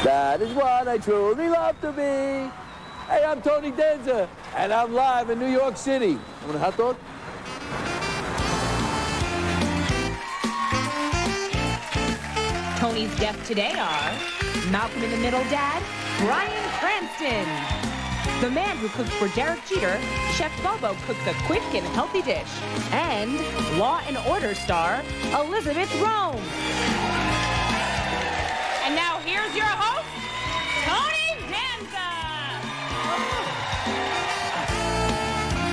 That is what I truly love to be. Hey, I'm Tony Danza, and I'm live in New York City. Want a hot dog? Tony's guests today are Malcolm in the Middle dad, Bryan Cranston. The man who cooks for Derek Jeter, Chef Bobo cooks a quick and healthy dish. And Law and Order star, Elisabeth Rohm. And now here's your host, Tony Danza.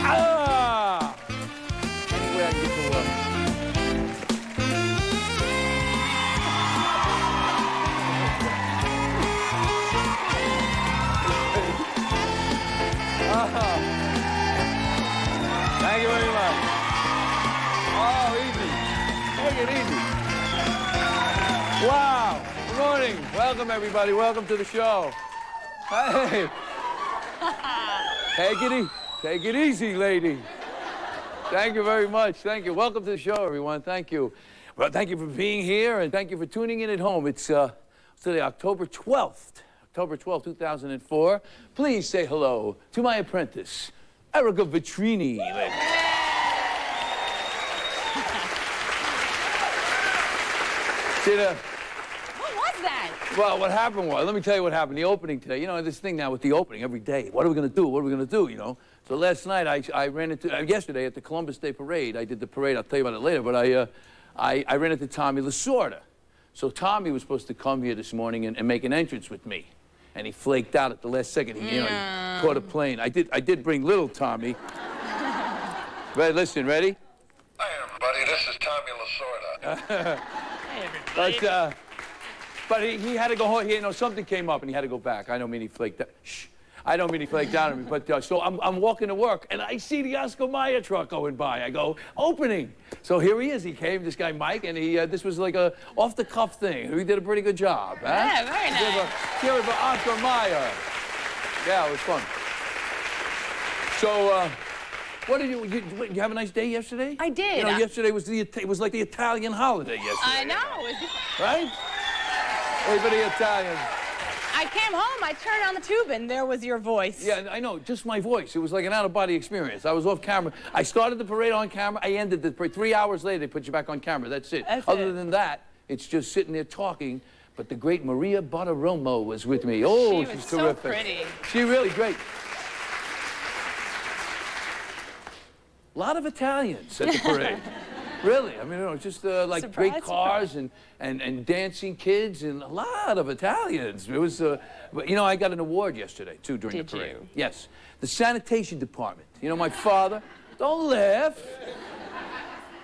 Ah! Anyway, I can get to work. Thank you very much. Oh, easy. Take it easy. Wow. Good morning. Welcome, everybody. Welcome to the show. Hey. Take it easy, lady. Thank you very much. Thank you. Welcome to the show, everyone. Thank you. Well, thank you for being here, and thank you for tuning in at home. It's today, October 12th. October 12, 2004. Please say hello to my apprentice, Erica Vitrini. See the... What was that? Well, what happened was, let me tell you what happened. The opening today, you know, this thing now with the opening every day. What are we going to do? What are we going to do, you know? So last night, I ran into, yesterday at the Columbus Day Parade, I did the parade, I'll tell you about it later, but I ran into Tommy Lasorda. So Tommy was supposed to come here this morning and make an entrance with me. And he flaked out at the last second. He, you know, he caught a plane. I did bring little Tommy. Right, listen, ready? Hi, everybody. This is Tommy Lasorda. Hey, everybody. But he had to go home. You know, something came up, and he had to go back. I don't mean he flaked out. Shh. I don't mean he flaked out on me. But so I'm walking to work, and I see the Oscar Mayer truck going by. I go, opening. So here he is. He came, this guy Mike, and this was like a off-the-cuff thing. He did a pretty good job. Huh? Yeah, very nice. Give it for Oscar Mayer. Yeah, it was fun. So, what did you have a nice day yesterday? I did. You know, yesterday was it was like the Italian holiday yesterday. I know. Right? Everybody Italian. I came home, I turned on the tube, and there was your voice. Yeah, I know, just my voice. It was like an out-of-body experience. I was off camera. I started the parade on camera. I ended the parade. 3 hours later, they put you back on camera. That's it. Other than that, it's just sitting there talking. But the great Maria Bartiromo was with me. Oh, she's terrific. So pretty. She's really great. A lot of Italians at the parade. Really, I mean, you know, just like great cars and dancing kids and a lot of Italians. It was, but you know, I got an award yesterday too during the parade. Did you? Yes, the sanitation department. You know, my father. Don't laugh.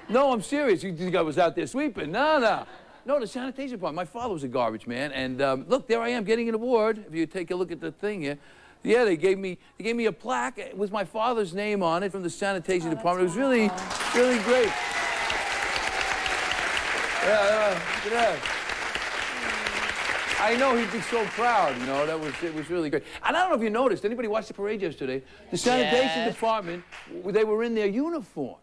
No, I'm serious. You think I was out there sweeping? No. No, the sanitation department. My father was a garbage man, and look, there I am getting an award. If you take a look at the thing here. Yeah, they gave me a plaque with my father's name on it from the sanitation department. It was really, really great. Yeah, look at that. I know he'd be so proud, you know, it was really great. And I don't know if you noticed, anybody watched the parade yesterday? The sanitation department, they were in their uniforms.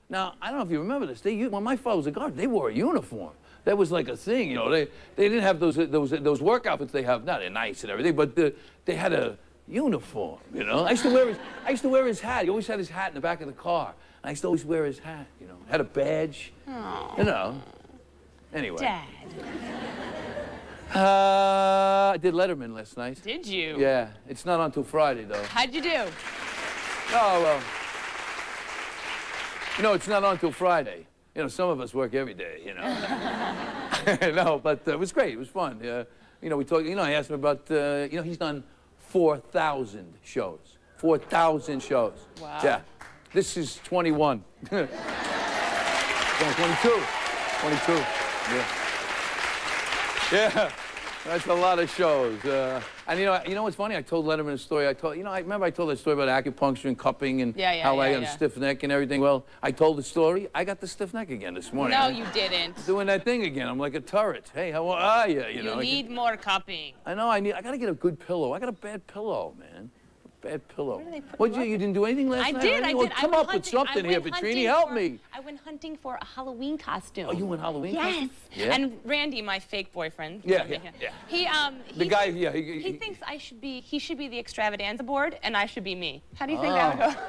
Now, I don't know if you remember this, when my father was a guard, they wore a uniform. That was like a thing, you know, they didn't have those work outfits they have, now they're nice and everything, but they had a uniform, you know? I used to wear his hat, he always had his hat in the back of the car. I used to always wear his hat, you know, had a badge, you know. Anyway. Dad. I did Letterman last night. Did you? Yeah. It's not on till Friday, though. How'd you do? Oh, well. You know, it's not on till Friday. You know, some of us work every day, you know. No, but it was great. It was fun. You know, we talked, you know, I asked him about, you know, he's done 4,000 shows. 4,000 shows. Wow. Yeah. This is 21. 22. 22. Yeah, that's a lot of shows. And you know what's funny? I told Letterman a story. I remember I told that story about acupuncture and cupping and how I got a stiff neck and everything. Well, I told the story. I got the stiff neck again this morning. No, you didn't. Doing that thing again. I'm like a turret. Hey, how are you? You know. You need more cupping. I know. I got to get a good pillow. I got a bad pillow, man. Bad pillow. Where do they put What you didn't do anything last night? I Well, did. come up with something here, Petrini. Help me. I went hunting for a Halloween costume. Oh, you went Halloween? Yes. Yeah. And Randy, my fake boyfriend. Yeah. He thinks he should be the extravaganza board, and I should be me. How do you think that would go?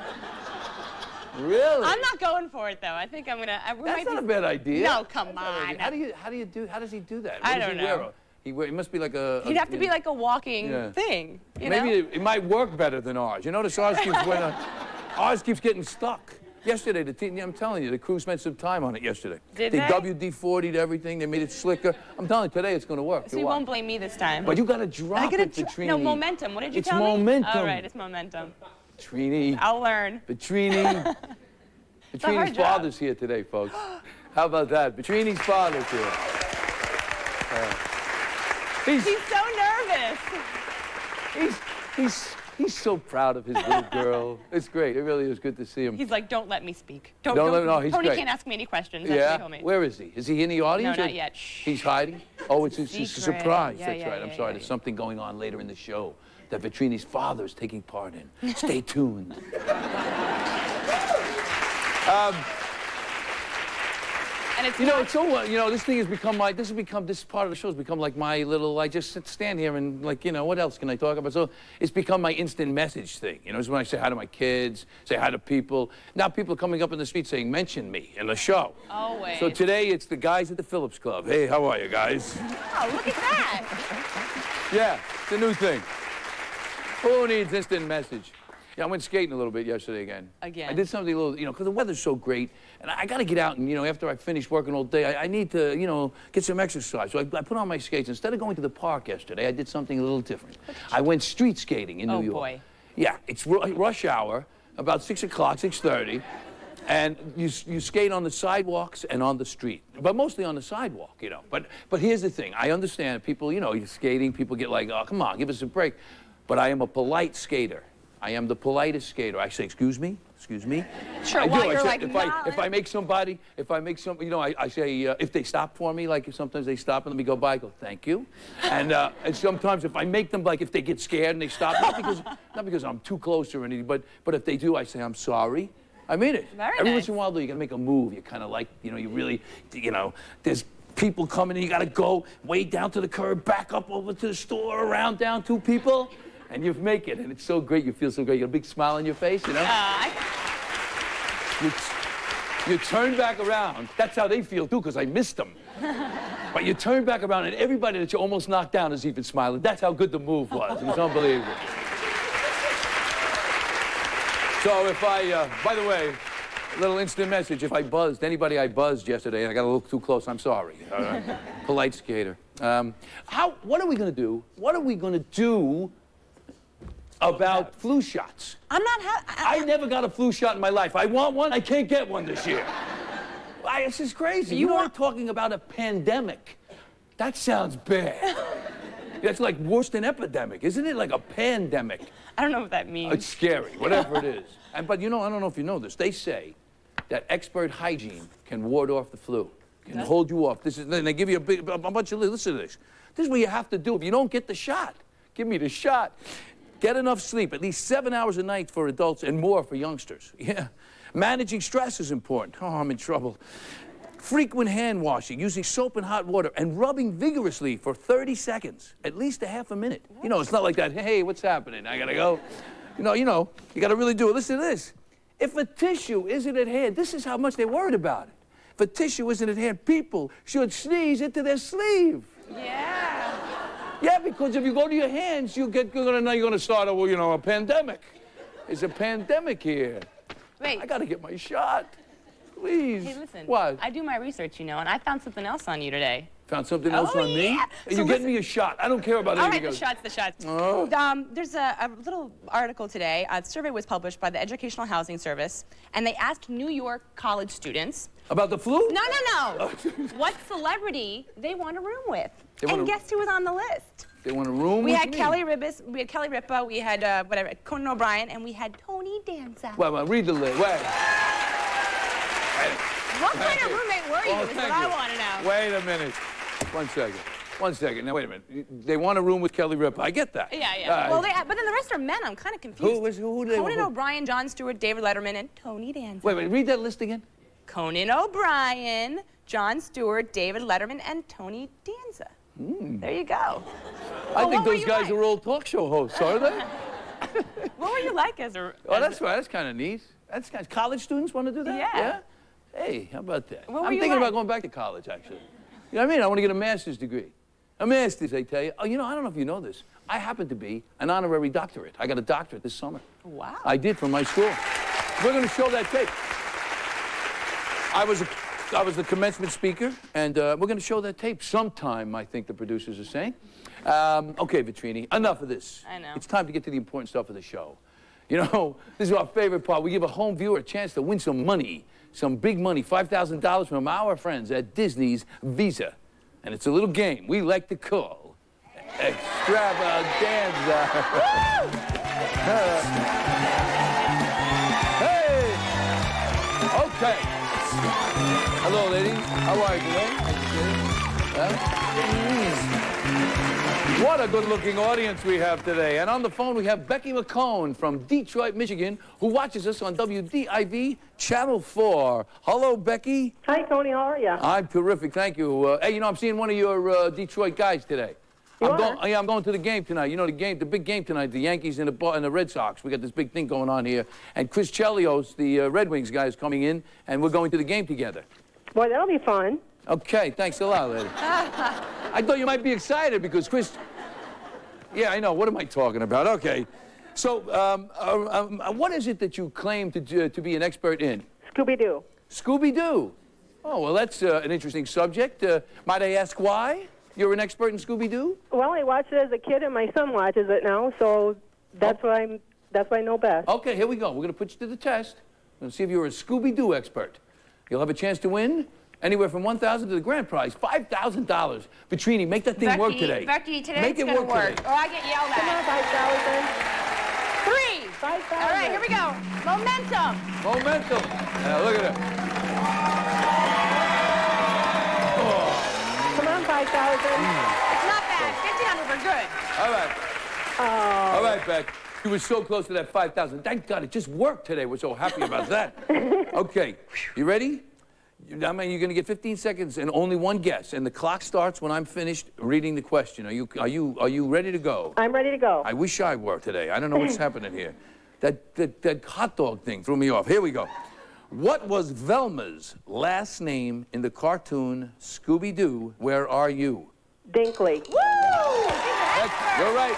Really? I'm not going for it though. I think I'm gonna. That's not a bad idea. No, come on. How does he do that? I don't know. He must be like a... He'd have to be like a walking thing, you know? Maybe it might work better than ours. You notice ours keeps getting stuck. Yesterday, I'm telling you, the crew spent some time on it yesterday. Did they? WD-40'd everything. They made it slicker. I'm telling you, today it's going to work. So you won't blame me this time. But you got to drop it, Petrini. No, momentum. What did you tell me? It's momentum. All right, it's momentum. Petrini. I'll learn. Petrini. Petrini's father's here today, folks. How about that? Petrini's father's here. He's so nervous. He's so proud of his little girl. It's great. It really is good to see him. He's like, don't let me speak. Don't let me. No, he's Tony great. can't ask me any questions. Yeah. That's what he told me. Where is he? Is he in the audience? No, not yet. Shh. He's hiding. Oh, it's a surprise. Yeah, That's right. I'm sorry. There's something going on later in the show that Petrini's father is taking part in. Stay tuned. And it's it's so, this thing has become this part of the show has become like my little, I just stand here and like, what else can I talk about? So it's become my instant message thing. It's when I say hi to my kids, say hi to people. Now people are coming up in the street saying, mention me in the show. Always. So today it's the guys at the Phillips Club. Hey, how are you guys? Oh, look at that. Yeah, it's a new thing. Who needs instant message? Yeah, I went skating a little bit yesterday again. I did something a little, because the weather's so great, and I got to get out and, after I finish working all day, I need to, get some exercise. So I put on my skates. Instead of going to the park yesterday, I did something a little different. I went street skating in New York. Oh, boy. Yeah, it's rush hour, about 6 o'clock, 6:30, and you skate on the sidewalks and on the street, but mostly on the sidewalk, But here's the thing. I understand people, you're skating, people get like, oh, come on, give us a break. But I am a polite skater. I am the politest skater. I say, excuse me. Sure, if I make somebody, I say, if they stop for me, like sometimes they stop and let me go by, I go, thank you. And sometimes if I make them, like if they get scared and they stop, not because I'm too close or anything, but if they do, I say, I'm sorry. I mean it. Every once in a while, though, you got to make a move. You kind of like, you really, there's people coming and you got to go way down to the curb, back up over to the store, around, down, 2 people. And you make it, and it's so great. You feel so great. You got a big smile on your face, You turn back around. That's how they feel, too, because I missed them. But you turn back around, and everybody that you almost knocked down is even smiling. That's how good the move was. It was unbelievable. So if by the way, a little instant message. If I buzzed, anybody I buzzed yesterday, and I got a little too close, I'm sorry. Polite skater. What are we going to do? What are we going to do about flu shots? I never got a flu shot in my life. I want one. I can't get one this year. This is crazy. You are talking about a pandemic. That sounds bad. That's like worse than epidemic, isn't it? Like a pandemic. I don't know what that means. It's scary, whatever it is. But I don't know if you know this. They say that expert hygiene can ward off the flu, can hold you off. Then they give you a bunch of, listen to this. This is what you have to do if you don't get the shot. Give me the shot. Get enough sleep, at least 7 hours a night for adults and more for youngsters. Yeah. Managing stress is important. Oh, I'm in trouble. Frequent hand washing, using soap and hot water, and rubbing vigorously for 30 seconds, at least a half a minute. It's not like that, hey, what's happening? I gotta go. You gotta really do it. Listen to this. If a tissue isn't at hand, this is how much they're worried about it. If a tissue isn't at hand, people should sneeze into their sleeve. Yeah. Yeah, because if you go to your hands, you're gonna start a pandemic. There's a pandemic here. Wait. I gotta get my shot. Please. Hey, listen. What? I do my research, and I found something else on you today. Found something else on me? Yeah. You're getting me a shot. I don't care about anything else. All right, the shots. Oh. There's a little article today. A survey was published by the Educational Housing Service, and they asked New York college students. About the flu? No. What celebrity they want a room with. And guess who was on the list? They want a room we with had me? Kelly Ripa, we had, Conan O'Brien, and we had Tony Danza. Well, read the list. Wait. What kind of roommate were you, is what I want to know. Wait a minute. 1 second. 1 second. Now, wait a minute. They want a room with Kelly Ripa. I get that. Yeah. Well, but then the rest are men. I'm kind of confused. Who do they want? Conan O'Brien, Jon Stewart, David Letterman, and Tony Danza. Wait, read that list again. Conan O'Brien, Jon Stewart, David Letterman, and Tony Danza. There you go. I think those guys are all talk show hosts, are they? What were you like as a... Oh, that's right. That's kind of neat. That's kind of... College students want to do that? Yeah. Hey, how about that? What were I'm you thinking like? about going back to college, actually. You know what I mean? I want to get a master's degree. A master's, I tell you. Oh, you know, I don't know if you know this. I happen to be an honorary doctorate. I got a doctorate this summer. Wow. I did from my school. We're going to show that tape. I was the commencement speaker, and we're going to show that tape sometime, I think the producers are saying. Okay, Vitrini, enough of this. I know. It's time to get to the important stuff of the show. You know, this is our favorite part. We give a home viewer a chance to win some money, some big money, $5,000 from our friends at Disney's Visa. And it's a little game we like to call Extravaganza. Hey! Okay. Hello, ladies. How are you today? What a good-looking audience we have today. And on the phone, we have Becky McCone from Detroit, Michigan, who watches us on WDIV Channel 4. Hello, Becky. Hi, Tony. How are you? I'm terrific, thank you. Hey, you know, I'm seeing one of your Detroit guys today. I'm going to the game tonight. You know, the big game tonight, the Yankees and the Red Sox. We got this big thing going on here. And Chris Chelios, the Red Wings guy, is coming in, and we're going to the game together. Boy, that'll be fun. Okay, thanks a lot, lady. I thought you might be excited because Chris... Yeah, I know. What am I talking about? Okay. So, what is it that you claim to be an expert in? Scooby-Doo. Scooby-Doo. Oh, well, that's an interesting subject. Might I ask why you're an expert in Scooby-Doo? Well, I watched it as a kid, and my son watches it now, so that's what I know best. Okay, here we go. We're going to put you to the test. We're going to see if you're a Scooby-Doo expert. You'll have a chance to win anywhere from $1,000 to the grand prize, $5,000. Vitrini, make that thing work today. Becky, today make it's it going to work. today. Or I get yelled Come on, at. 5,000. 3. 5,000. All right, here we go. Momentum. Momentum. Now, look at it. Come on, 5,000. It's not bad. 1,500, we're good. All right. Oh. All right, Beck. You were so close to that 5,000. Thank God it just worked today. We're so happy about that. Okay. You ready? I mean, you're going to get 15 seconds and only one guess. And the clock starts when I'm finished reading the question. Are you ready to go? I'm ready to go. I wish I were today. I don't know what's happening here. That hot dog thing threw me off. Here we go. What was Velma's last name in the cartoon Scooby-Doo, Where Are You? Dinkley. Woo! You're right.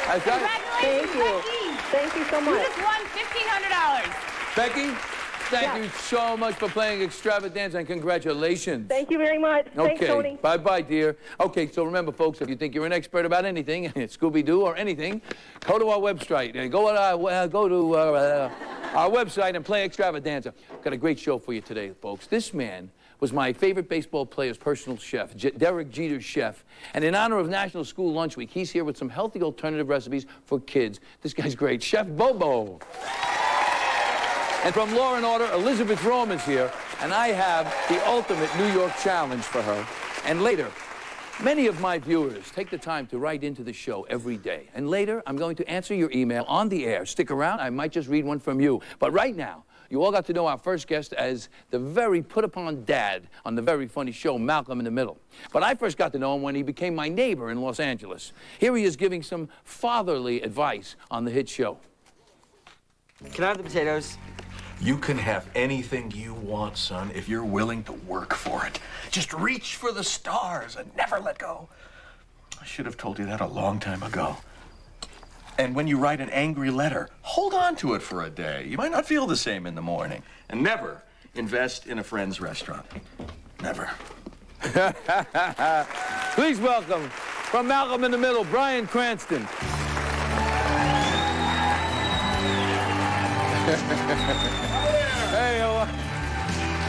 That's right. Congratulations, Thank you. Becky. Thank you so You much. just won $1,500. Becky, thank you so much for playing Extravaganza, and congratulations. Thank you very much. Thanks, Okay, Tony. bye-bye, dear. Okay, so remember, folks, if you think you're an expert about anything, Scooby-Doo or anything, go to our website. Go to our website and play Extravaganza. Got a great show for you today, folks. This man was my favorite baseball player's personal chef, Derek Jeter's chef. And in honor of National School Lunch Week, he's here with some healthy alternative recipes for kids. This guy's great, Chef Bobo. And from Law and Order, Elisabeth Rohm is here, and I have the ultimate New York challenge for her. And later, many of my viewers take the time to write into the show every day. And later, I'm going to answer your email on the air. Stick around, I might just read one from you. But right now, you all got to know our first guest as the very put-upon dad on the very funny show, Malcolm in the Middle. But I first got to know him when he became my neighbor in Los Angeles. Here he is giving some fatherly advice on the hit show. Can I have the potatoes? You can have anything you want, son, if you're willing to work for it. Just reach for the stars and never let go. I should have told you that a long time ago. And when you write an angry letter, hold on to it for a day. You might not feel the same in the morning. And never invest in a friend's restaurant. Never. Please welcome, from Malcolm in the Middle, Bryan Cranston. Hey,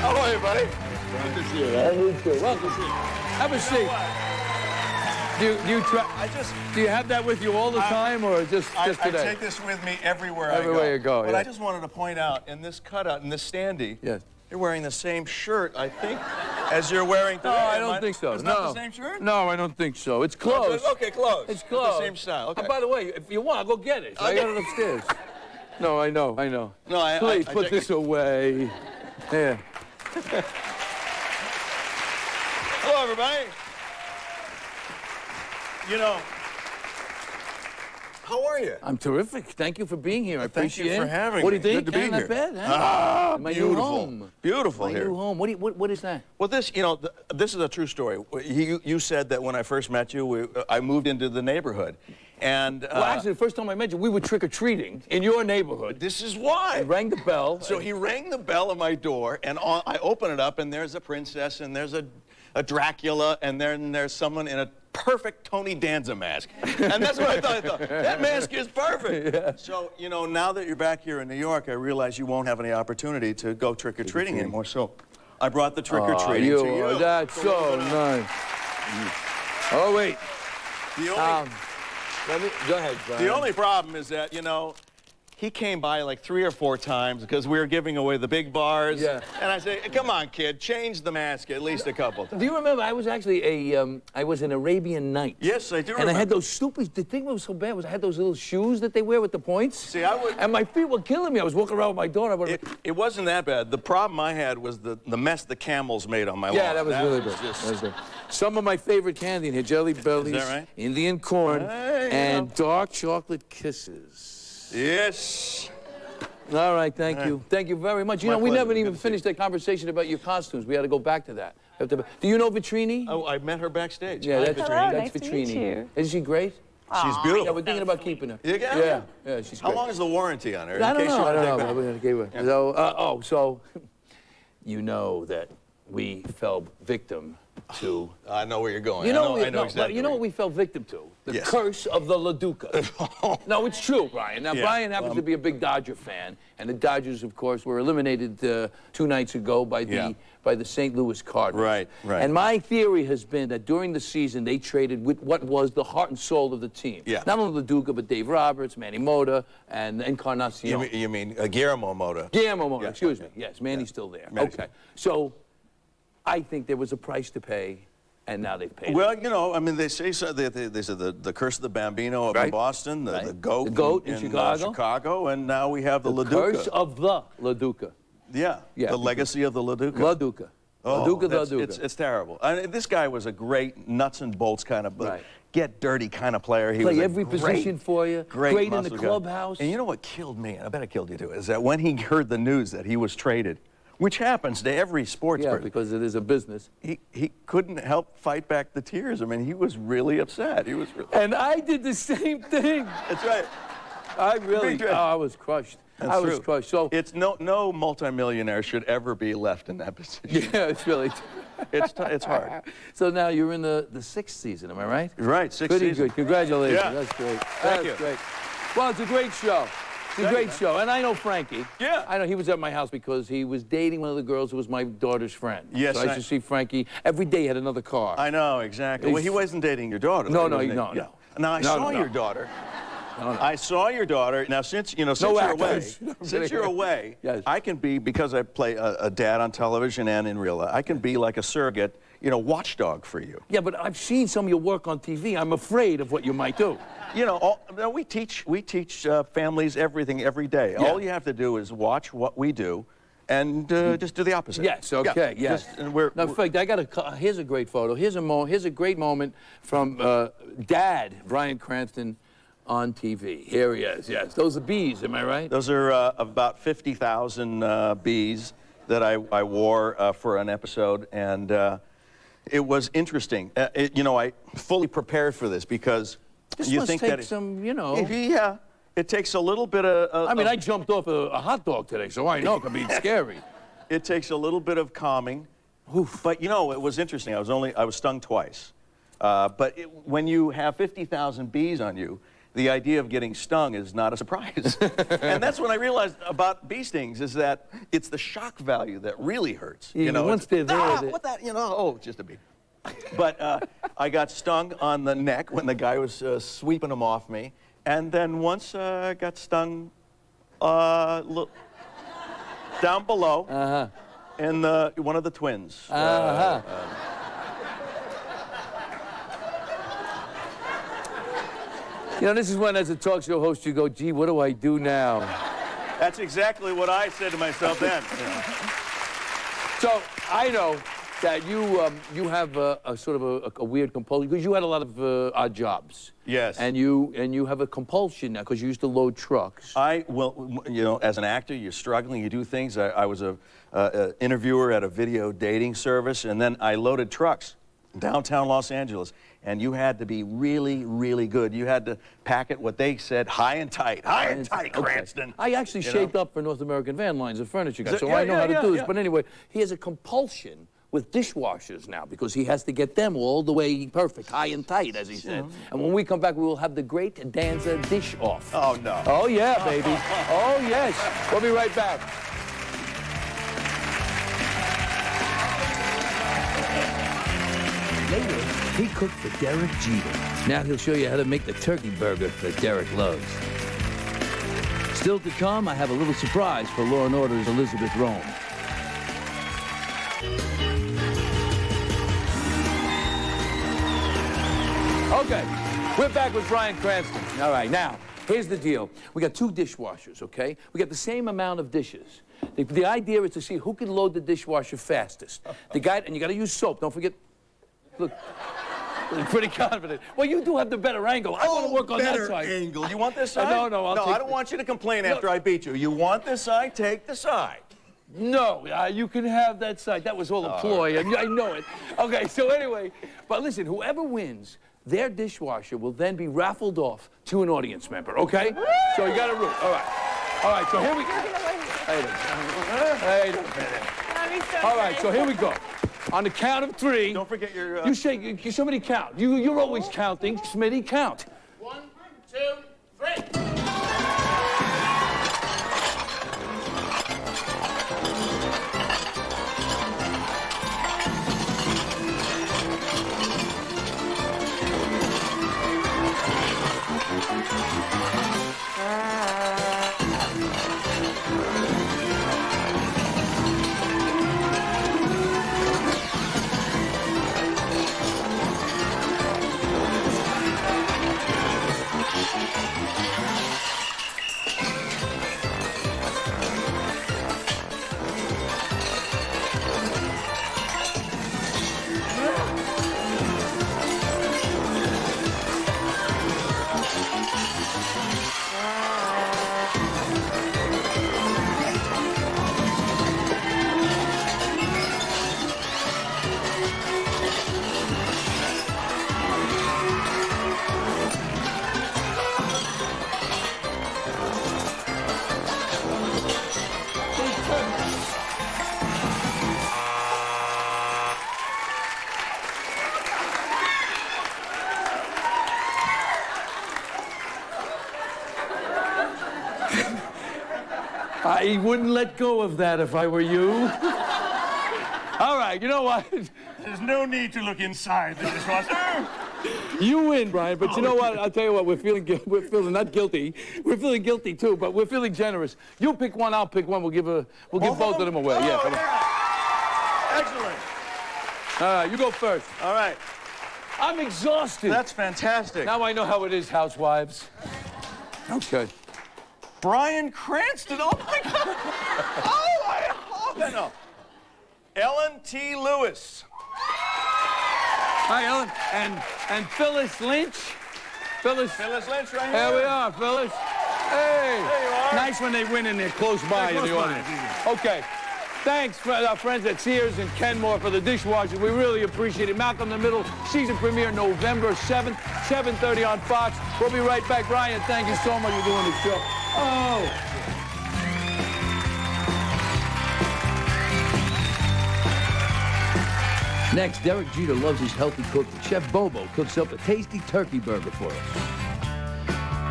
how are you, buddy? Good to see you, man. You too. Welcome. Have a seat. Do you have that with you all the time, or just today? I take this with me everywhere I go. Everywhere you go, But yeah. I just wanted to point out, in this cutout, in this standee, Yes. you're wearing the same shirt, I think. As you're wearing today. No, I don't think so. It's no. not the same shirt? No, I don't think so. It's close. Okay, close. It's close. The same style. Okay. By the way, if you want, I'll go get it. I got it upstairs. No, I know. No, Please put this away. Yeah. Hello, everybody. You know, how are you? I'm terrific. Thank you for being here. I Thank you appreciate it. for having What do me. you think? Good to be Not here. bad, huh? Ah, My beautiful. new home. Beautiful My here. new home. What is that? Well, this, you know, this is a true story. You said that when I first met you, I moved into the neighborhood. And Well, actually, the first time I met you, we were trick-or-treating in your neighborhood. this is why. I rang the bell. So he rang the bell at my door, and I open it up, and there's a princess, and there's a Dracula, and then there's someone in a perfect Tony Danza mask. And that's what I thought. That mask is perfect. Yeah. So, you know, now that you're back here in New York, I realize you won't have any opportunity to go trick-or-treating anymore. So I brought the trick-or-treating to you. That's so nice. Oh, wait. The only, Go ahead, Brian. the only problem is that, you know, he came by like 3 or 4 times because we were giving away the big bars. Yeah. And I said, come on, kid, change the mask at least a couple times. Do you remember, I was actually I was an Arabian Night. Yes, I do And remember. I had those stupid, the thing that was so bad was I had those little shoes that they wear with the points. See, I would... And my feet were killing me. I was walking around with my daughter. It wasn't that bad. The problem I had was the mess the camels made on my lawn. Yeah, that was really bad. just- That was good. Some of my favorite candy in here, Jelly Bellies, right? Indian corn, Hey, and dark chocolate kisses. Yes. All right, thank you. Thank you very much. You My know, we pleasure. never Good even to see finished that conversation about your costumes. We had to go back to that. Do you know Vitrini? Oh, I met her backstage. Yeah, Hi, that's Vitrini. Hello, That's nice to Vitrini. meet you. Isn't she great? She's beautiful. Yeah, we're thinking about keeping her. You got Yeah, her? yeah, she's How great. long is the warranty on her? I in don't case know. you I want to don't take know. back- We're gonna give her. So you know that we fell victim to. I know where you're going. You know, I know exactly. you know what we fell victim to? The Yes. curse of the LaDuca. No, it's true, Brian. Now, Yeah, Brian happens to be a big Dodger fan, and the Dodgers, of course, were eliminated 2 nights ago by the St. Louis Cardinals. Right, right. And my theory has been that during the season they traded with what was the heart and soul of the team. Yeah. Not only LaDuca, but Dave Roberts, Manny Mota, and Encarnacion. You mean Guillermo Mota? Guillermo Mota, Yeah, excuse okay. me. Yes, Manny's still there. Manny's Okay. So I think there was a price to pay, and now they've paid it. Well, you know, I mean, they say so. They said the curse of the Bambino up in Right. Boston, the Right. goat, The goat in in Chicago. Chicago, and now we have the LaDuca. Curse of the LaDuca. Yeah, Yeah, the because- legacy of the LaDuca. LaDuca. Oh, LaDuca, that's- LaDuca. It's terrible. I mean, this guy was a great nuts and bolts kind of Right. get dirty kind of player. He Play was a every great, position for you. Great in the muscle guy. clubhouse. And you know what killed me? I bet it killed you too. Is that when he heard the news that he was traded, which happens to every sports Yeah, person, because it is a business. he couldn't help fight back the tears. I mean, he was really upset. He was really. And I did the same thing. That's right. I really, Big I was crushed. That's I was true. crushed. So, It's no multimillionaire should ever be left in that position. yeah, it's really. It's hard. So now you're in the 6th season, am I right? Right, 6 Pretty seasons. good. Congratulations. Yeah. That's great. Thank That's you. great. Well, it's a great show. It's a Thank great you. show. And I know Frankie. Yeah. I know he was at my house because he was dating one of the girls who was my daughter's friend. Yes, So I used to see Frankie every day. He had another car. I know, exactly. Well, he wasn't dating your daughter. No, though, no, was he? no, Yeah. no. Now, I No, saw no. your daughter. No, no. I saw your daughter. Now, since you're away, actors. Yes. I can be, because I play a dad on television and in real life, I can be like a surrogate, watchdog for you. Yeah, but I've seen some of your work on TV. I'm afraid of what you might do. No, we teach families everything every day. Yeah. All you have to do is watch what we do, and just do the opposite. Yes, okay, yes. And Now, in fact, here's a great photo. Here's a great moment from Dad, Bryan Cranston, on TV. Here he is, yes. Those are bees, am I right? Those are about 50,000 bees that I wore for an episode, and it was interesting. I fully prepared for this because This you must think take that some, Yeah, it takes a little bit of. I mean, I jumped off a hot dog today, so I know it can be scary. It takes a little bit of calming. Oof. But it was interesting. I was stung twice. But when you have 50,000 bees on you, the idea of getting stung is not a surprise. And that's when I realized about bee stings is that it's the shock value that really hurts. Yeah, once they're there, what that, it's just a bee. But I got stung on the neck when the guy was sweeping them off me. And then once I got stung down below. And one of the twins. You know, this is when, as a talk show host, you go, gee, what do I do now? That's exactly what I said to myself then. So, I know that you have a sort of a weird compulsion, because you had a lot of odd jobs. Yes. And you have a compulsion now, because you used to load trucks. Well, you know, as an actor, you're struggling, you do things. I was a interviewer at a video dating service, and then I loaded trucks in downtown Los Angeles, and you had to be really, really good. You had to pack it, what they said, high and tight, Cranston. I actually shaped up for North American Van Lines, a furniture guy, so yeah, I know how to do this. yeah. But anyway, he has a compulsion with dishwashers now, because he has to get them all the way perfect, high and tight, as he said. And when we come back, we will have the great Danza dish off. Oh, no. Oh, yeah, baby. Oh, yes. We'll be right back. Later, he cooked for Derek Jeter. Now he'll show you how to make the turkey burger that Derek loves. Still to come, I have a little surprise for Law & Order's Elisabeth Rohm. Okay, we're back with Bryan Cranston. All right, now, here's the deal. We got 2 dishwashers, okay? We got the same amount of dishes. The idea is to see who can load the dishwasher fastest. The guy, and you got to use soap. Don't forget. Look, pretty confident. Well, you do have the better angle. I want to work on that side. Better angle. You want this side? No, I'll take I don't want you to complain after I beat you. You want this side? Take the side. No, you can have that side. That was all a ploy. I know it. Okay, so anyway, but listen, whoever wins, their dishwasher will then be raffled off to an audience member, okay? So you got a root. All right. All right, so here we go. Wait a minute. All right, so here we go. On the count of 3. Don't forget your... You say, somebody count. You're always counting. Smitty, count. 1, 2, 3. I wouldn't let go of that if I were you. All right, you know what? There's no need to look inside the dishwasher. You win, Bryan, but you know what? I'll tell you what, we're feeling not guilty. We're feeling guilty, too, but we're feeling generous. You pick one, I'll pick one. We'll give both of them away. Yeah, come on. Excellent. All right, you go first. All right. I'm exhausted. That's fantastic. Now I know how it is, housewives. Okay. Bryan Cranston. Oh, my God. No. Ellen T. Lewis. Hi, Ellen. And Phyllis Lynch. Phyllis Lynch right here. Here we are, Phyllis. Hey. There you are. Nice when they win and they're close by in the audience. Okay. Thanks for our friends at Sears and Kenmore for the dishwasher. We really appreciate it. Malcolm in the Middle, season premiere November 7th, 7:30 on Fox. We'll be right back. Bryan, thank you so much for doing the show. Oh. Next, Derek Jeter loves his healthy cooking. Chef Bobo cooks up a tasty turkey burger for us.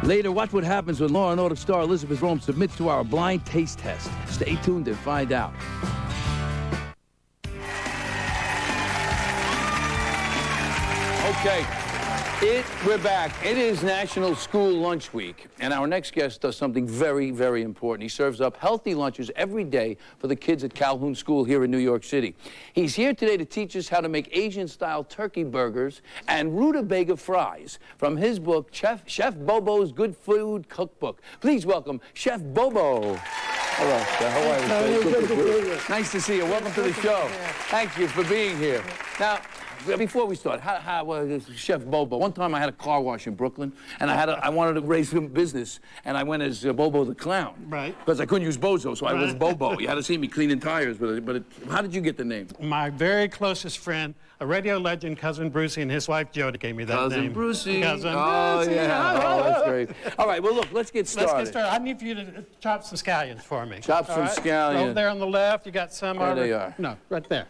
Later, watch what happens when Law & Order star Elisabeth Rohm submits to our blind taste test. Stay tuned to find out. Okay. We're back. It is National School Lunch Week, and our next guest does something very, very important. He serves up healthy lunches every day for the kids at Calhoun School here in New York City. He's here today to teach us how to make Asian-style turkey burgers and rutabaga fries from his book, Chef Bobo's Good Food Cookbook. Please welcome Chef Bobo. Hello, how are you? Nice to see you. Welcome to the show. Thank you for being here. Now, before we start, how Chef Bobo? One time I had a car wash in Brooklyn, and I wanted to raise some business, and I went as Bobo the Clown. Right. Because I couldn't use Bozo, so I was Bobo. You had to see me cleaning tires with it. But how did you get the name? My very closest friend, a radio legend, Cousin Brucey, and his wife Jody gave me that name. Cousin Brucey. Cousin Brucey. Yeah. Oh, that's great. All right, well, look, let's get started. Let's get started. I need for you to chop some scallions for me. Chop some scallions. Over there on the left, you got some. There they are. No, right there.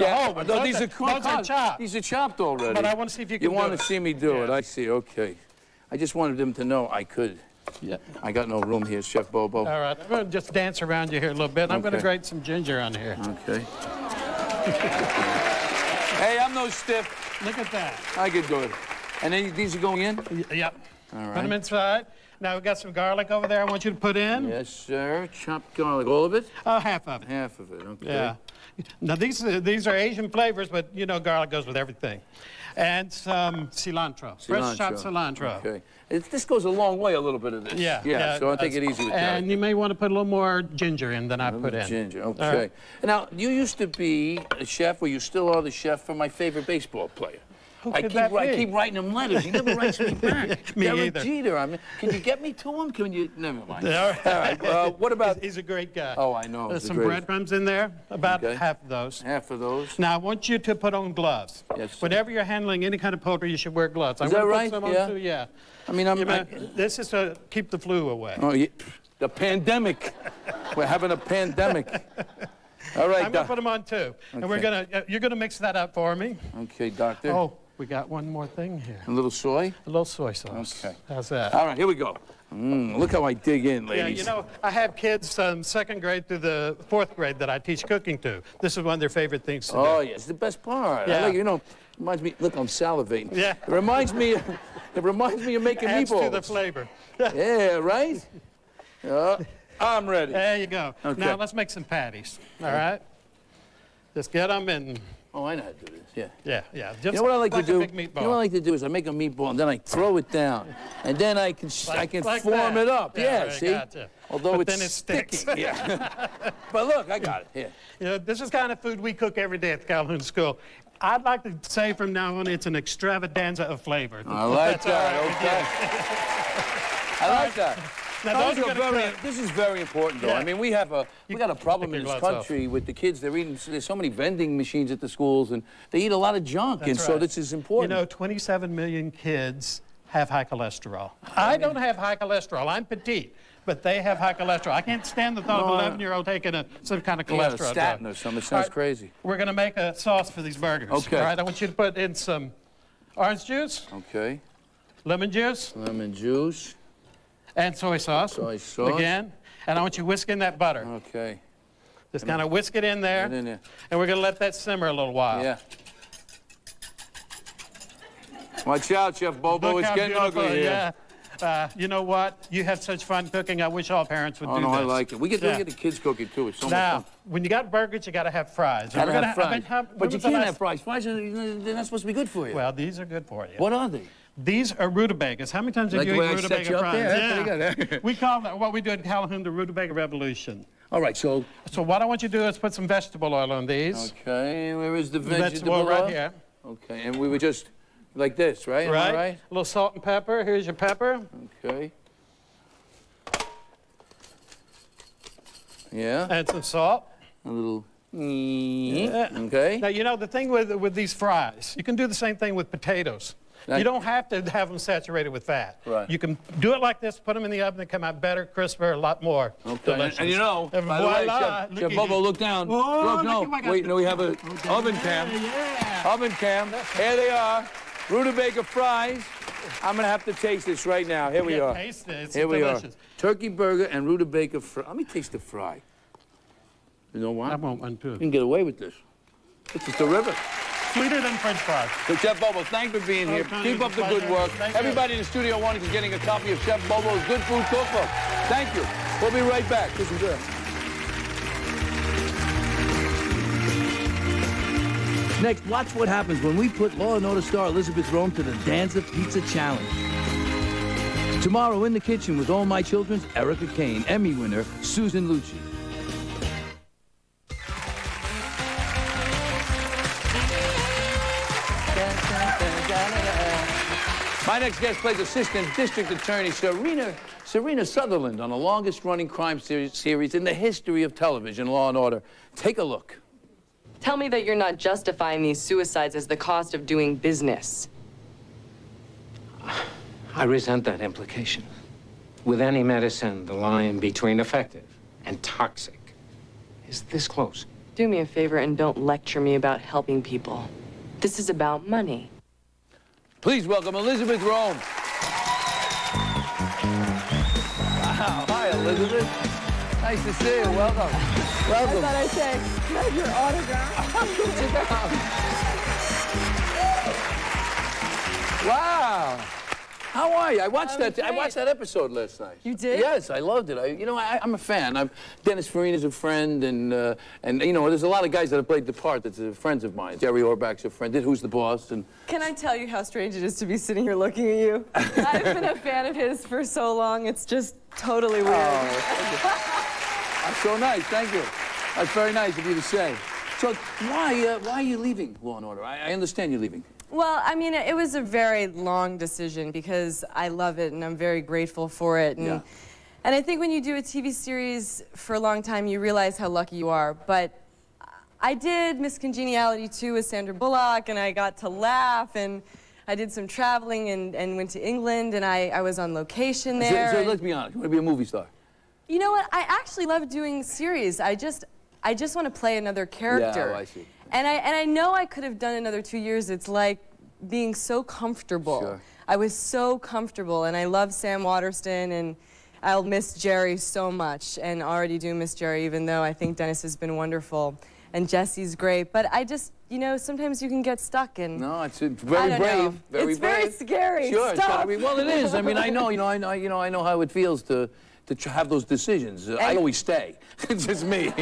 Oh, these are chopped. These are chopped already. But I want to see if you can do it. You want to see me do it. I see, okay. I just wanted them to know I could. Yeah. I got no room here, Chef Bobo. All right, I'm going to just dance around you here a little bit. I'm going to grate some ginger on here. Okay. Hey, I'm no stiff. Look at that. I could do it. And then these are going in? Yep. All right. Put them inside. Now we've got some garlic over there I want you to put in. Yes, sir. Chopped garlic. All of it? Half of it. Half of it, okay. Yeah. Now these are Asian flavors, but you know garlic goes with everything. And some cilantro. Fresh chopped cilantro. Okay. This goes a long way, a little bit of this. Yeah, so I'll take it easy with that. And you may want to put a little more ginger in than I put in. Ginger, okay. Right. Now, you used to be a chef, or you still are the chef for my favorite baseball player. I keep writing him letters. He never writes me back. Me Derek either. Jeter. I mean, can you get me to him? Can you? Never mind. All right. What about? He's a great guy. Oh, I know. There's some breadcrumbs in there. About half of those. Half of those. Now I want you to put on gloves. Yes. Sir. Whenever you're handling any kind of poultry, you should wear gloves. Is that right? Put some on too. Yeah. I mean, this is to keep the flu away. Oh, yeah. The pandemic. We're having a pandemic. All right. I'm gonna put them on too, and you're gonna mix that up for me. Okay, doctor. Oh. We got one more thing here. A little soy? A little soy sauce. Okay. How's that? All right, here we go. Look how I dig in, ladies. Yeah, you know, I have kids from 2nd grade through the 4th grade that I teach cooking to. This is one of their favorite things to do. Oh, yeah, it's the best part. Yeah. I like, you know, reminds me, look, I'm salivating. Yeah. It reminds me of making Adds meatballs. to the flavor. Yeah, right? I'm ready. There you go. Okay. Now let's make some patties, all right? Just get them in. Oh, I know how to do this, Yeah. Just you know what I like to do? A big meatball. You know what I like to do is I make a meatball and then I throw it down. And then I can form it up. Yeah, see? Gotcha. Although but then it sticks. sticky. Yeah. But look, I got it. Here. You know, this is kind of food we cook every day at the Calhoun School. I'd like to say from now on it's an extravaganza of flavor. I like that. Okay. I like that. Now, this is very important, though. Yeah. I mean, we got a problem in this country with the kids. There's so many vending machines at the schools, and they eat a lot of junk, so this is important. You know, 27 million kids have high cholesterol. I don't have high cholesterol. I'm petite, but they have high cholesterol. I can't stand the thought of an 11-year-old taking some kind of cholesterol statin or something. It sounds crazy. We're going to make a sauce for these burgers. Okay. All right, I want you to put in some orange juice. Okay. Lemon juice. Lemon juice. And soy sauce. Soy sauce. Again. And I want you to whisk in that butter. Okay. Just kind of whisk it in there. And we're going to let that simmer a little while. Yeah. Watch out, Chef Bobo. It's getting ugly here. Yeah. You know what? You have such fun cooking. I wish all parents would do this. Oh, no, I like it. We get the kids cooking, too. It's so much fun. When you got burgers, you got to have fries. Gotta have fries. But you can't have fries. Fries are they're not supposed to be good for you. Well, these are good for you. What are they? These are rutabagas. How many times have you eaten rutabaga fries? Yeah. We call that, what we do in Calhoun, the rutabaga revolution. All right, so what I want you to do is put some vegetable oil on these. Okay, where is the vegetable oil? Right here. Okay, and we were just like this, right? Right. Am I right? A little salt and pepper. Here's your pepper. Okay. Yeah. And some salt. A little. Yeah. Okay. Now, you know, the thing with these fries, you can do the same thing with potatoes. You don't have to have them saturated with fat. Right. You can do it like this, put them in the oven, they come out better, crisper, a lot more delicious. And you know, by the way, Chef Bobo, look down. Whoa, look, wait, no, we have an oven cam. Yeah. Oven cam. Here they are. Rutabaga fries. I'm going to have to taste this right now. Here we are. Taste it. It's Here delicious. we are. Turkey burger and rutabaga fry. Let me taste the fry. You know what? I want one, too. You can get away with this. This is terrific. Sweeter than French fries. So Chef Bobo, thanks for being here. Tony, Keep up the it's a good work. pleasure. Thank you. Everybody in Studio One is getting a copy of Chef Bobo's Good Food Cookbook. Thank you. We'll be right back. This is good. Next, watch what happens when we put Law & Order star Elisabeth Rohm to the Danza Pizza Challenge. Tomorrow in the kitchen with All My Children's Erica Kane, Emmy winner Susan Lucci. My next guest plays Assistant District Attorney Serena Sutherland on the longest-running crime series in the history of television, Law & Order. Take a look. Tell me that you're not justifying these suicides as the cost of doing business. I resent that implication. With any medicine, the line between effective and toxic is this close. Do me a favor and don't lecture me about helping people. This is about money. Please welcome Elisabeth Rohm. Wow. Hi, Elisabeth. Nice to see you. Welcome. Welcome. I thought I'd say, can I have your autograph? Wow. How are you? I watched that episode last night. You did? Yes, I loved it. I'm a fan. Dennis Farina's a friend, and there's a lot of guys that have played the part that's friends of mine. Jerry Orbach's a friend. Who's the Boss? And can I tell you how strange it is to be sitting here looking at you? I've been a fan of his for so long. It's just totally weird. Oh, that's so nice. Thank you. That's very nice of you to say. So why are you leaving Law & Order? I understand you're leaving. Well, I mean, it was a very long decision because I love it and I'm very grateful for it. And I think when you do a TV series for a long time, you realize how lucky you are. But I did Miss Congeniality 2 with Sandra Bullock, and I got to laugh, and I did some traveling and went to England, and I was on location there. So let's be honest, you want to be a movie star? You know what? I actually love doing series. I just want to play another character. Yeah, I see. And I know I could have done another 2 years. It's like being so comfortable. Sure. I was so comfortable, and I love Sam Waterston, and I'll miss Jerry so much, and already do miss Jerry, even though I think Dennis has been wonderful, and Jesse's great. But I just, sometimes you can get stuck, and no, it's very brave. Very it's brave. very scary. Sure, it's gotta Stop. be. Well, it is. I mean, I know how it feels to have those decisions. I always stay. It's just me.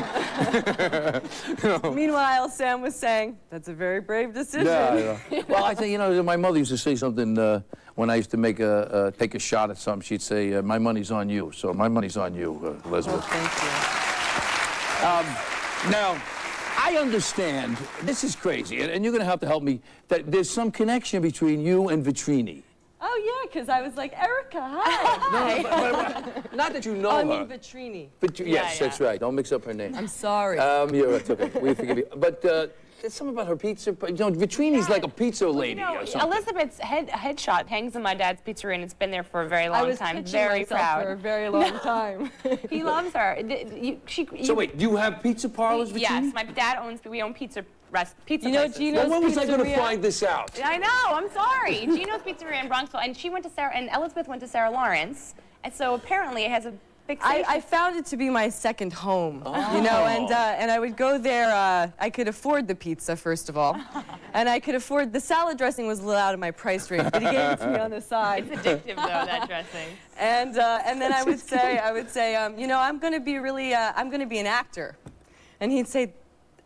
Meanwhile, Sam was saying, that's a very brave decision. Yeah. Well, I think, my mother used to say something when I used to take a shot at something. She'd say, my money's on you. So my money's on you, Elisabeth. Well, thank you. Now, I understand, this is crazy, and you're going to have to help me, that there's some connection between you and Vitrini. Oh, yeah, because I was like, Erica, hi. But not that you know her. I mean Vitrini. Yes, that's right. Don't mix up her name. I'm sorry. You're right. Okay. We forgive you. But there's something about her pizza. Vitrini's like a pizza lady or something. Elizabeth's headshot hangs in my dad's pizzeria, and it's been there for a very long time. Very proud. For a very long time. He loves her. So wait, do you have pizza parlors, Vitrini? Yes, my dad we own pizza places. Gino's when was I going to Pizzeria? find this out? I know, I'm sorry. Gino's Pizzeria in Bronxville, and she went to and Elisabeth went to Sarah Lawrence, and so apparently it has a big station. I found it to be my second home, and I would go there. I could afford the pizza, first of all, and I could afford the salad dressing was a little out of my price range, but he gave it to me on the side. It's addictive though, that dressing. And then I would say, I'm going to be I'm going to be an actor, and he'd say,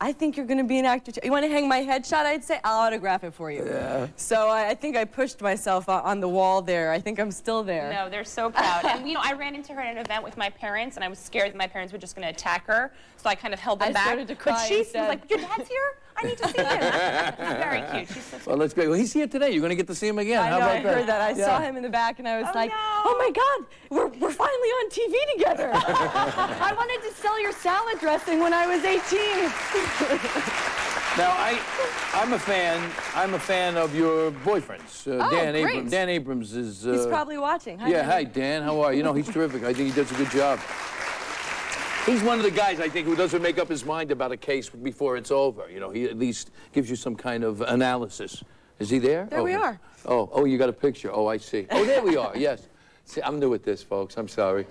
I think you're going to be an actor too. You want to hang my headshot? I'd say, I'll autograph it for you. Yeah. So I think I pushed myself on the wall there. I think I'm still there. No, they're so proud. And, I ran into her at an event with my parents, and I was scared that my parents were just going to attack her, so I kind of held them back. I started to cry But she was instead. like, your dad's here? I need to see him. She's very cute. She's so sweet. Well, that's great. Well, he's here today. You're going to get to see him again. I How know, about I heard that. I saw him in the back, and I was like, no. oh my God, we're finally on TV together. I wanted to sell your salad dressing when I was 18. Now, I'm a fan of your boyfriends. Dan great. Abrams. Dan Abrams is... He's probably watching. Hi, yeah, Dan. hi, Dan. How are you? He's terrific. I think he does a good job. He's one of the guys, I think, who doesn't make up his mind about a case before it's over. He at least gives you some kind of analysis. Is he there? There we are. Oh, you got a picture. Oh, I see. Oh, there we are, yes. See, I'm new at this, folks. I'm sorry.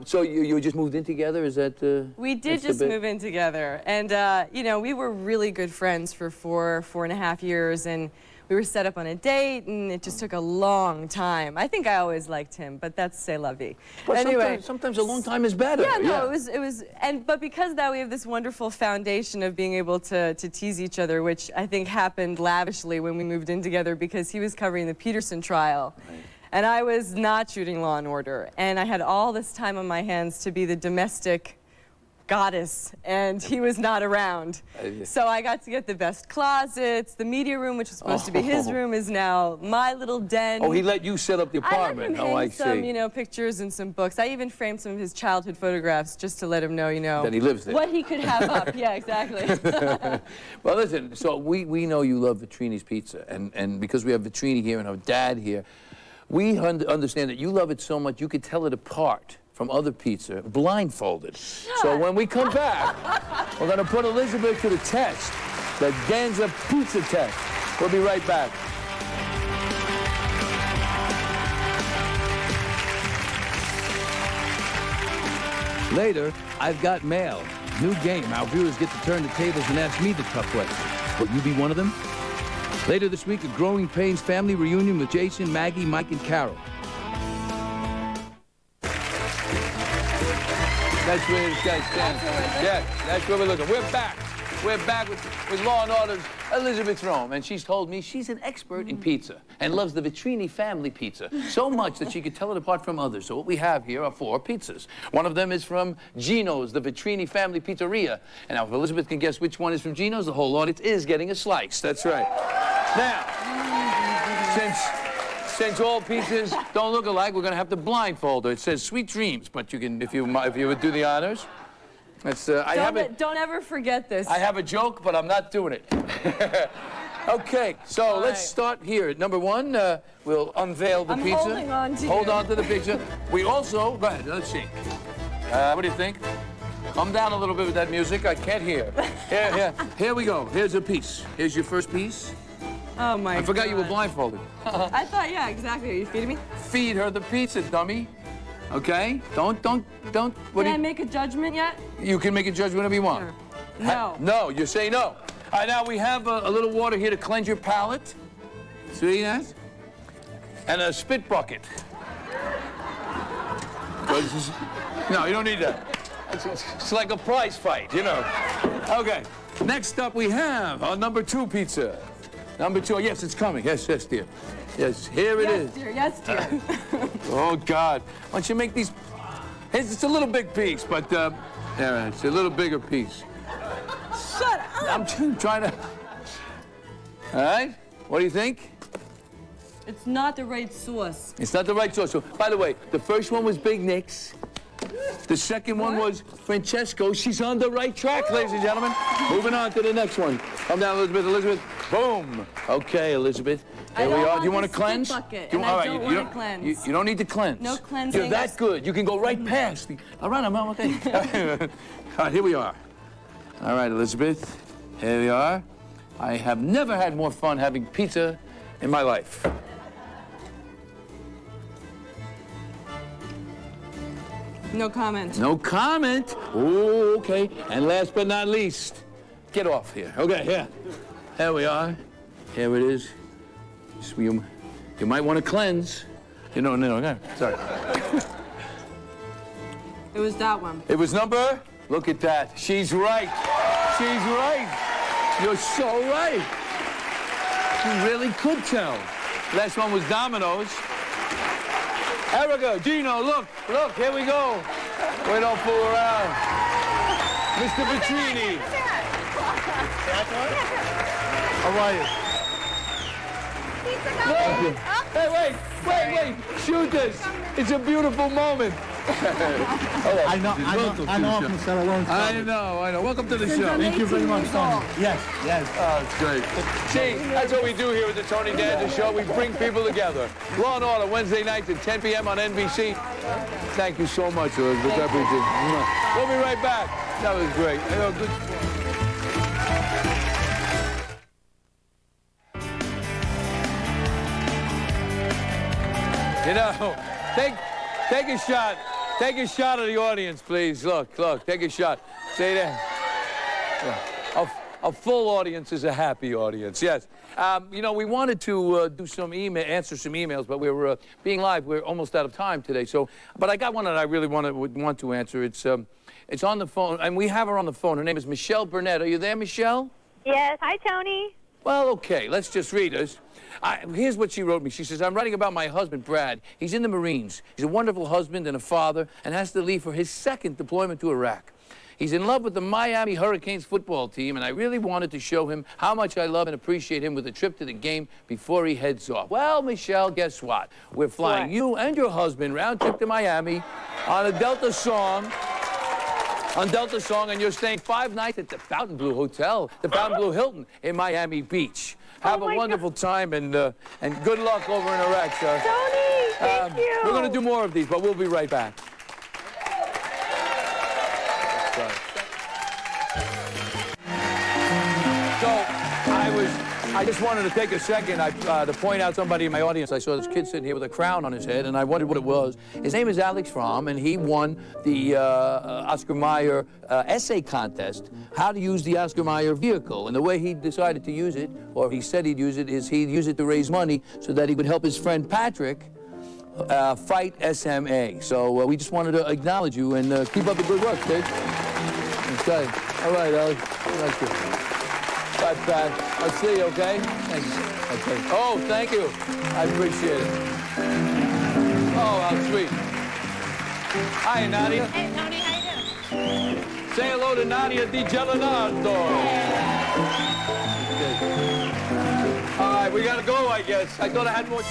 So you just moved in together? Is that? We did just move in together, and you know, we were really good friends for 4.5 years, and we were set up on a date, and it just took a long time. I think I always liked him, but that's c'est la vie. But anyway, sometimes a long time is better. Yeah, no, it was, but because of that, we have this wonderful foundation of being able to tease each other, which I think happened lavishly when we moved in together, because he was covering the Peterson trial. Right. And I was not shooting Law and Order, and I had all this time on my hands to be the domestic goddess, and he was not around. So I got to get the best closets. The media room, which was supposed to be his room, is now my little den. Oh, he let you set up the apartment. I let him hang some, you know, pictures and some books. I even framed some of his childhood photographs just to let him know, you know, that he lives there. What he could have up. Yeah, exactly. Well, listen. So we know you love Vitrini's Pizza, and because we have Vitrini here and our dad here, we understand that you love it so much you could tell it apart from other pizza, blindfolded. So when we come back, we're going to put Elisabeth to the test, the Danza pizza test. We'll be right back. Later, I've got mail. New game. Our viewers get to turn the tables and ask me the tough questions. Will you be one of them? Later this week, a Growing Pains family reunion with Jason, Maggie, Mike, and Carol. That's where this guy stands. Yeah, that's where we're looking. We're back. We're back with Law and Order's Elisabeth Rohm, and she's told me she's an expert in pizza and loves the Vitrini family pizza so much that she could tell it apart from others. So what we have here are 4 pizzas. One of them is from Gino's, the Vitrini family pizzeria. And now if Elisabeth can guess which one is from Gino's, the whole audience is getting a slice. That's right. Now, since all pizzas don't look alike, we're going to have to blindfold her. It says Sweet Dreams, but you can, if you would do the honors. That's, don't ever forget this. I have a joke, but I'm not doing it. Okay, so let's start here. Number 1, we'll unveil the pizza. Holding on to Hold on to the pizza. We also, go ahead, let's see. What do you think? Come down a little bit with that music. I can't hear. Here we go. Here's a piece. Here's your first piece. Oh, my God. I forgot you were blindfolded. I thought, yeah, exactly. Are you feeding me? Feed her the pizza, dummy. Okay? Don't. Can I make a judgment yet? You can make a judgment whenever you want. Sure. No. No, you say no. All right, now we have a little water here to cleanse your palate. See that? And a spit bucket. No, you don't need that. It's like a prize fight, you know. Okay, next up we have our number 2 pizza. Number 2, yes, it's coming. Yes, dear. Yes, here it is. Yes, dear. Oh, God. Why don't you make these... It's a little big piece, but yeah, it's a little bigger piece. Shut up. I'm trying to... All right? What do you think? It's not the right sauce. It's not the right sauce. So, by the way, the first one was Big Nick's. The second one was Francesco. She's on the right track, ladies and gentlemen. Moving on to the next one. Come down, Elisabeth. Boom. Okay, Elisabeth. Here we are. Do you want to cleanse? Bucket, and I don't want to cleanse. You don't need to cleanse. No cleansing. You're that good. You can go right past. All right, I'm okay. All right, here we are. All right, Elisabeth. Here we are. I have never had more fun having pizza in my life. No comment. No comment? Oh, okay. And last but not least, get off here. Okay, here. There we are. Here it is. You might want to cleanse. No, okay. Sorry. It was that one. It was number? Look at that. She's right. She's right. You're so right. You really could tell. Last one was Domino's. Erica, Gino, look, here we go. We don't fool around. Mr. Vitrini. How are you? Hey, wait. Shoot this. It's a beautiful moment. I know, Mr. Alonso. I know. Welcome to the show. Thank you very much, Tony. Yes. Oh, it's great. See, that's what we do here at the Tony Danza Show. We bring people together. Law and Order, Wednesday nights at 10 p.m. on NBC. Thank you so much, Elizabeth. I appreciate it. We'll be right back. That was great. Good. You know, Take a shot. Take a shot of the audience, please. Look, take a shot. Stay there. Yeah. A full audience is a happy audience, yes. You know, we wanted to answer some emails, but we were being live. We're almost out of time today. But I got one that I really would want to answer. It's on the phone, and we have her on the phone. Her name is Michelle Burnett. Are you there, Michelle? Yes. Hi, Tony. Well, okay. Let's just read this. Here's what she wrote me. She says, I'm writing about my husband, Brad. He's in the Marines. He's a wonderful husband and a father and has to leave for his second deployment to Iraq. He's in love with the Miami Hurricanes football team, and I really wanted to show him how much I love and appreciate him with a trip to the game before he heads off. Well, Michelle, guess what? We're flying you and your husband round trip to Miami on a Delta Song. And you're staying 5 nights at the Fontainebleau Hotel, the Fontainebleau Hilton in Miami Beach. Have a wonderful time and good luck over in Iraq, sir. Tony, thank you. We're going to do more of these, but we'll be right back. I just wanted to take a second to point out somebody in my audience. I saw this kid sitting here with a crown on his head, and I wondered what it was. His name is Alex Rohm, and he won the Oscar Mayer essay contest, how to use the Oscar Mayer vehicle. And the way he decided to use it, or he said he'd use it, is he'd use it to raise money so that he could help his friend Patrick fight SMA. So we just wanted to acknowledge you and keep up the good work, kid. Okay. All right, Alex. Thank you. I'll see you, okay? Thank you. Okay. Oh, thank you. I appreciate it. Oh, how sweet. Hi, Nadia. Hey, Tony, how you doing? Say hello to Nadia Di Gelinardo. Okay. All right, we gotta go, I guess. I thought I had more...